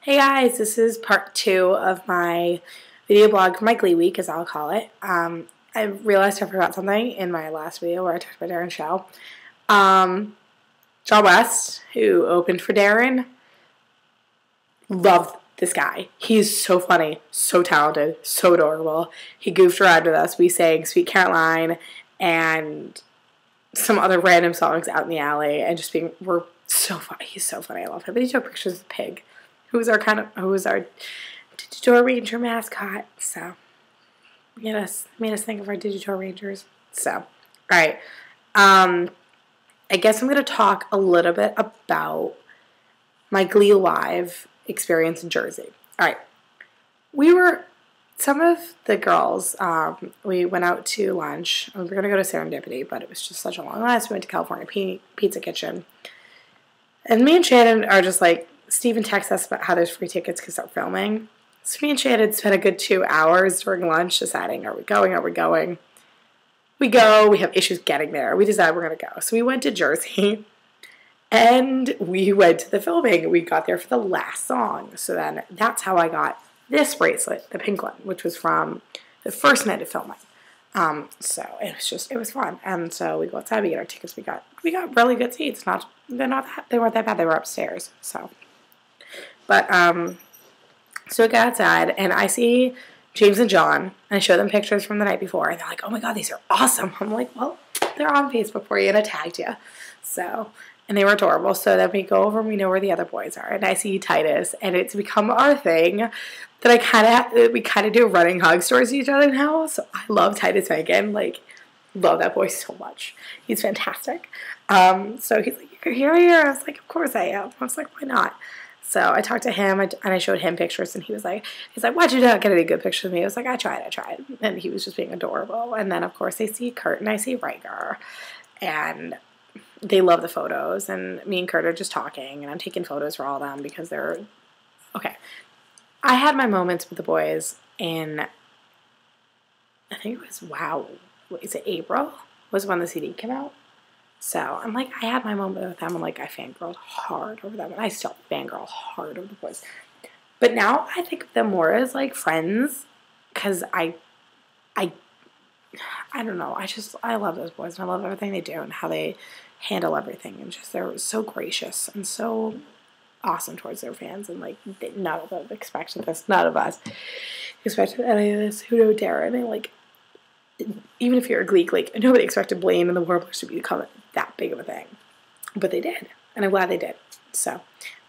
Hey guys, this is part 2 of my video blog for my Glee week, as I'll call it. I realized I forgot something in my last video where I talked about Darren's show. John West, who opened for Darren, loved this guy. He's so funny, so talented, so adorable. He goofed around with us. We sang Sweet Caroline and some other random songs out in the alley, and we're so funny. He's so funny. I love him. But he took pictures of the pig, who was our Digital Ranger mascot. So made us think of our Digital Rangers. So, alright. I guess I'm gonna talk a little bit about my Glee Live experience in Jersey. Alright. Some of the girls, we went out to lunch. We were going to go to Serendipity, but it was just such a long list. We went to California Pizza Kitchen. And me and Shannon are just like, Steven texts us about how there's free tickets because they're filming. So me and Shannon spent a good 2 hours during lunch deciding, are we going? We go. We have issues getting there. We decide we're going to go. So we went to Jersey, and we went to the filming. We got there for the last song. So then that's how I got this bracelet, the pink one, which was from the first night of filming. So it was fun. And so we go outside, we get our tickets. We got really good seats. They weren't that bad. They were upstairs. So we got outside, and I see James and John, and I show them pictures from the night before, and they're like, "Oh my God, these are awesome." I'm like, "Well, they're on Facebook for you, and I tagged you." So, and they were adorable. So then we go over and we know where the other boys are, and I see Titus, and it's become our thing that we kind of do running hugs towards each other now. So I love Titus Megan, love that boy so much. He's fantastic. So he's like, "You're here." I was like, "Of course I am." I was like, "Why not?" So I talked to him, and I showed him pictures, and he's like, "Why'd you not get any good pictures of me?" I was like, I tried. And he was just being adorable. And then, of course, I see Kurt and I see Riker, and they love the photos, and me and Kurt are just talking, and I'm taking photos for all of them because they're, okay. I had my moments with the boys in, I think it was, is it April? Was when the CD came out. So I'm like, I had my moment with them, and I fangirled hard over them, and I still fangirl hard over the boys. But now I think of them more as friends, because I don't know, I love those boys, and I love everything they do and how they handle everything, and they're so gracious and so awesome towards their fans, and none of them expected this. None of us expected any of this. Who know Darren? And even if you're a Glee, nobody expected Blaine and the Warblers to become that big of a thing, but they did, and I'm glad they did. So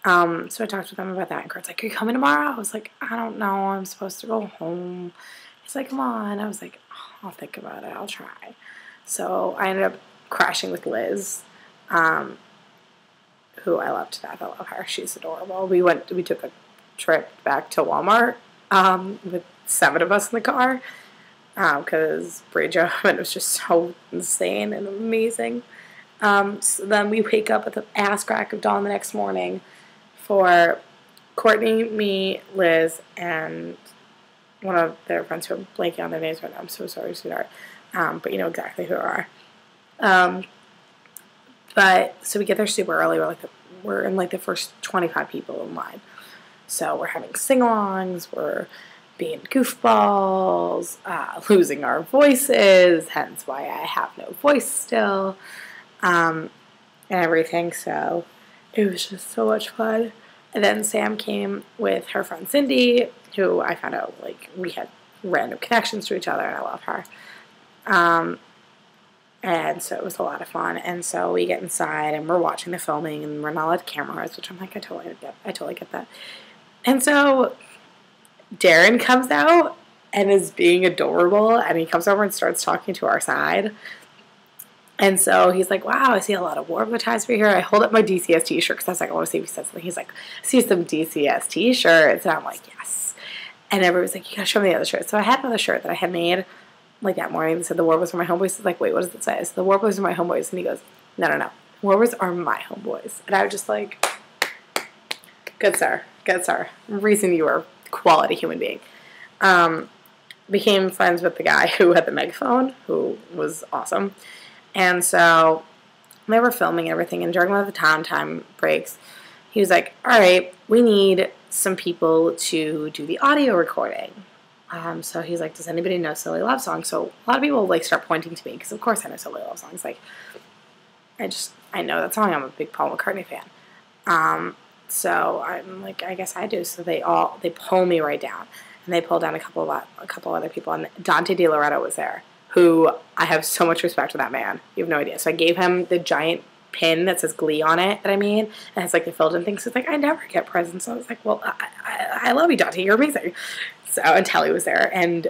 I talked with them about that, and Kurt's like, "Are you coming tomorrow?" I was like, "I don't know. I'm supposed to go home." He's like, "Come on." I was like, "I'll think about it. I'll try." So I ended up crashing with Liz, who I love to death. I love her. She's adorable. We took a trip back to Walmart with 7 of us in the car because Bridget, and it was just so insane and amazing. So then we wake up at the ass crack of dawn the next morning for Courtney, me, Liz, and one of their friends who are blanking on their names right now. I'm so sorry, sweetheart. But you know exactly who they are. So we get there super early. We're in the first 25 people in line. So we're having sing-alongs, we're being goofballs, losing our voices, hence why I have no voice still, and everything. So it was just so much fun. And then Sam came with her friend Cindy, who I found out we had random connections to each other, and I love her. And so it was a lot of fun. And so we get inside, and we're watching the filming, and we're not allowed cameras, which I'm like, I totally get that. And so Darren comes out and is being adorable, and he comes over and starts talking to our side. And so he's like, "Wow, I see a lot of Warbler ties for here." I hold up my DCS t-shirt because I was like, I want to see if he says something. He's like, "I see some DCS t-shirts." And I'm like, "Yes." And everybody's like, "You gotta show me the other shirt." So I had another shirt that I had made that morning that said the Warblers are my homeboys. He's like, "Wait, what does it say?" It's the Warblers are my homeboys. And he goes, No. Warblers are my homeboys. And I was just like, good sir. Reason you are a quality human being. Became friends with the guy who had the megaphone, who was awesome. And so they were filming everything, and during one of the time breaks, he was like, all right, we need some people to do the audio recording. So he's like, does anybody know Silly Love Songs? So a lot of people like start pointing to me because of course I know Silly Love Songs. Like, I know that song. I'm a big Paul McCartney fan. So I'm like, I guess I do. So they pull me right down, and they pull down a couple other people, and Dante DiLoretto was there, who I have so much respect for that man. You have no idea. So I gave him the giant pin that says Glee on it that I made, and it's like the filled in thing. So it's like, I never get presents. So I was like, well, I love you, Dante. You're amazing. So, and Telly was there, and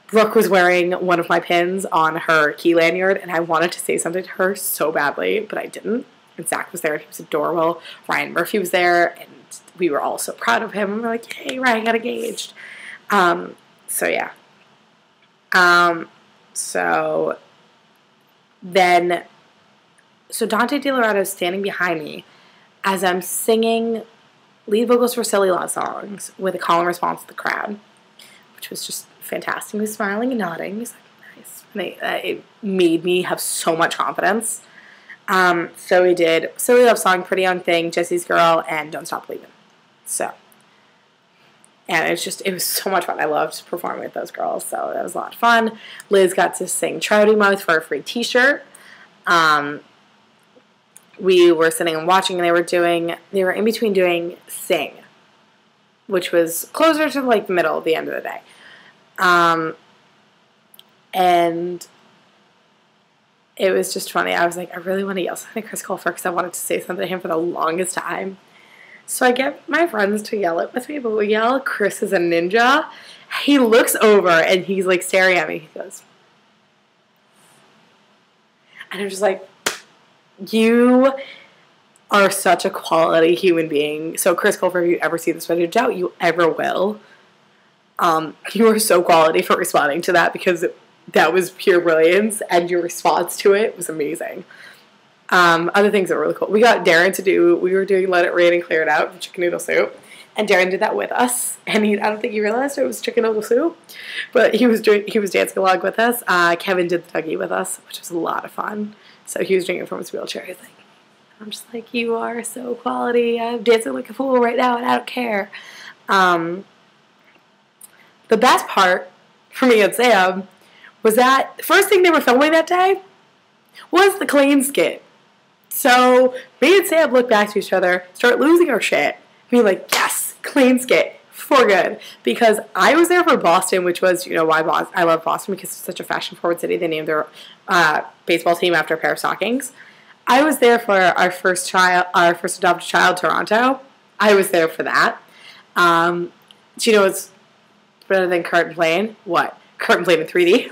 Brooke was wearing one of my pins on her key lanyard, and I wanted to say something to her so badly, but I didn't. And Zach was there, and he was adorable. Ryan Murphy was there, and we were all so proud of him. And we're like, yay, Ryan got engaged. So yeah. So Dante DiLoretto is standing behind me as I'm singing lead vocals for Silly Love Songs with a call and response to the crowd, which was just fantastic. He was smiling and nodding. He's like, nice. And it made me have so much confidence. So we did Silly Love Song, Pretty Young Thing, Jesse's Girl, and Don't Stop Believin'. So, and it was so much fun. I loved performing with those girls, so that was a lot of fun. Liz got to sing Trouty Mouth for a free t-shirt. We were sitting and watching, and they were in between doing Sing, which was closer to like the middle of the end of the day. And it was just funny. I was like, I really want to yell something at Chris Colfer because I wanted to say something to him for the longest time. So I get my friends to yell it with me, but we yell, Chris is a ninja. He looks over and he's like staring at me. He goes, and I'm just like, you are such a quality human being. So Chris Colfer, if you ever see this, I doubt you ever will. You are so quality for responding to that because that was pure brilliance, and your response to it was amazing. Other things that were really cool. We got Darren we were doing Let It Rain and Clear It Out, chicken noodle soup, and Darren did that with us, and I don't think he realized it was chicken noodle soup, but he was dancing along with us. Kevin did the Dougie with us, which was a lot of fun. So he was drinking from his wheelchair. He's like, I'm just like, you are so quality. I'm dancing like a fool right now, and I don't care. The best part for me and Sam was that the first thing they were filming that day was the clean skit. So me and Sam looked back to each other, start losing our shit, being like, yes, clean skit, for good. Because I was there for Boston, which was, why I love Boston, because it's such a fashion-forward city. They named their baseball team after a pair of stockings. I was there for our first adopted child, Toronto. I was there for that. Do you know what's better than curtain playing? What? Curtain playing in 3D.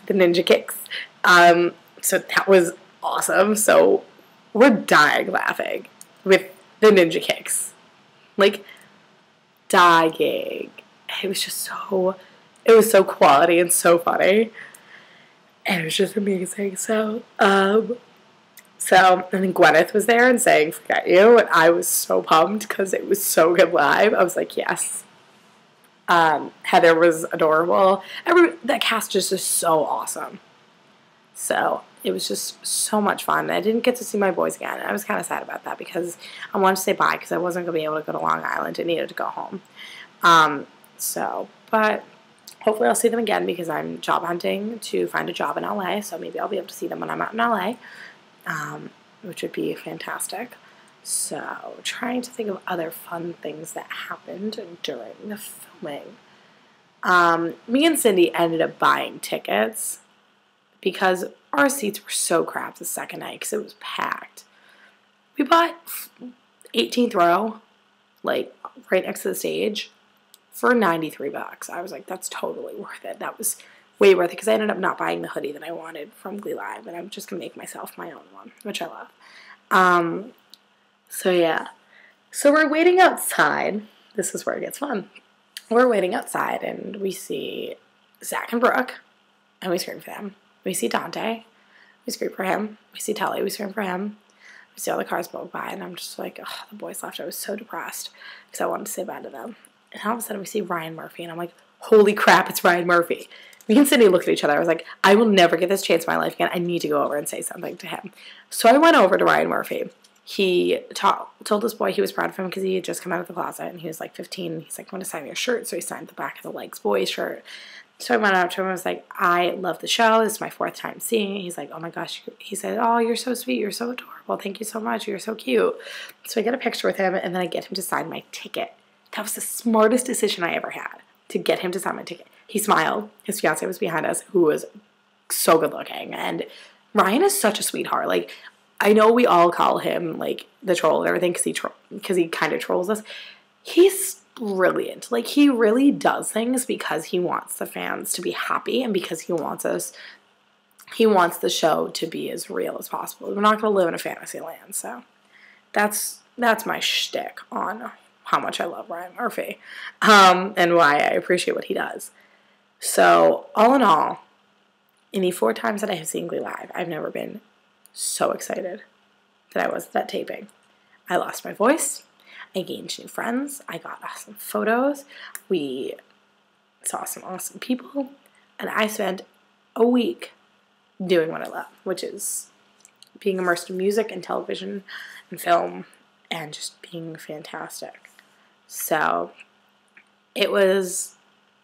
The ninja kicks. So that was awesome. So we're dying laughing with the ninja kicks. Like, dying. It was so quality and so funny. And it was just amazing. So, and then Gwyneth was there and sang Forget You, and I was so pumped because it was so good live. I was like, yes. Heather was adorable. That cast is just so awesome. So it was just so much fun. I didn't get to see my boys again. I was kind of sad about that because I wanted to say bye because I wasn't going to be able to go to Long Island. I needed to go home. But hopefully I'll see them again because I'm job hunting to find a job in LA. So maybe I'll be able to see them when I'm out in LA, which would be fantastic. So, trying to think of other fun things that happened during the filming. Me and Cindy ended up buying tickets because our seats were so crap the second night because it was packed. We bought 18th row, like right next to the stage, for $93. I was like, that's totally worth it. That was way worth it because I ended up not buying the hoodie that I wanted from Glee Live, and I'm just going to make myself my own one, which I love. So yeah, so we're waiting outside. This is where it gets fun. We're waiting outside, and we see Zach and Brooke, and we scream for them. We see Dante, we scream for him. We see Telly, we scream for him. We see all the cars blow by, and I'm just like, oh, the boys left. I was so depressed because I wanted to say bye to them. And all of a sudden, we see Ryan Murphy, and I'm like, holy crap, it's Ryan Murphy. Me and Cindy looked at each other. I was like, I will never get this chance in my life again. I need to go over and say something to him. So I went over to Ryan Murphy. he told this boy he was proud of him because he had just come out of the closet, and he was like 15. He's like, I want to sign your shirt. So he signed the back of the Legs Boys shirt. So I went up to him and was like, I love the show. This is my 4th time seeing it. He's like, oh my gosh. He said, oh, you're so sweet. You're so adorable. Thank you so much. You're so cute. So I get a picture with him, and then I get him to sign my ticket. That was the smartest decision I ever had, to get him to sign my ticket. He smiled. His fiance was behind us, who was so good looking. And Ryan is such a sweetheart. Like, I know we all call him, like, the troll and everything because he kind of trolls us. He's brilliant. Like, he really does things because he wants the fans to be happy and because he wants the show to be as real as possible. We're not going to live in a fantasy land. So that's my shtick on how much I love Ryan Murphy and why I appreciate what he does. So all in all, in the 4 times that I have seen Glee live, I've never been so excited that I was at that taping. I lost my voice. I gained new friends. I got awesome photos. We saw some awesome people. And I spent a week doing what I love, which is being immersed in music and television and film and just being fantastic. So it was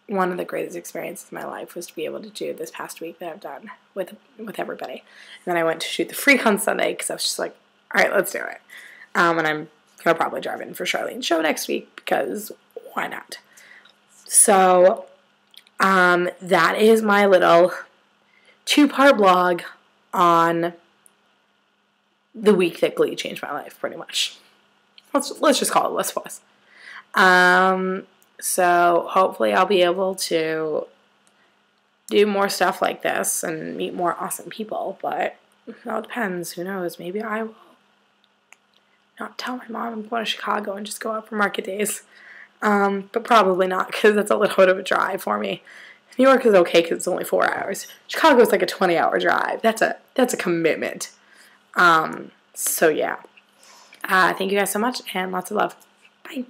one of the greatest experiences of my life, was to be able to do this past week that I've done with everybody. And then I went to shoot the Freak on Sunday because I was just like, all right, let's do it. And I'm going to probably drive in for Charlene's show next week because why not? So that is my little 2-part blog on the week that Glee changed my life, pretty much. Let's just call it List Was. So hopefully I'll be able to do more stuff like this and meet more awesome people, but it all depends. Who knows? Maybe I will not tell my mom I'm going to Chicago and just go out for market days. But probably not, because that's a little bit of a drive for me. New York is okay because it's only 4 hours. Chicago is like a 20-hour drive. That's a commitment. So yeah. Thank you guys so much, and lots of love. Bye.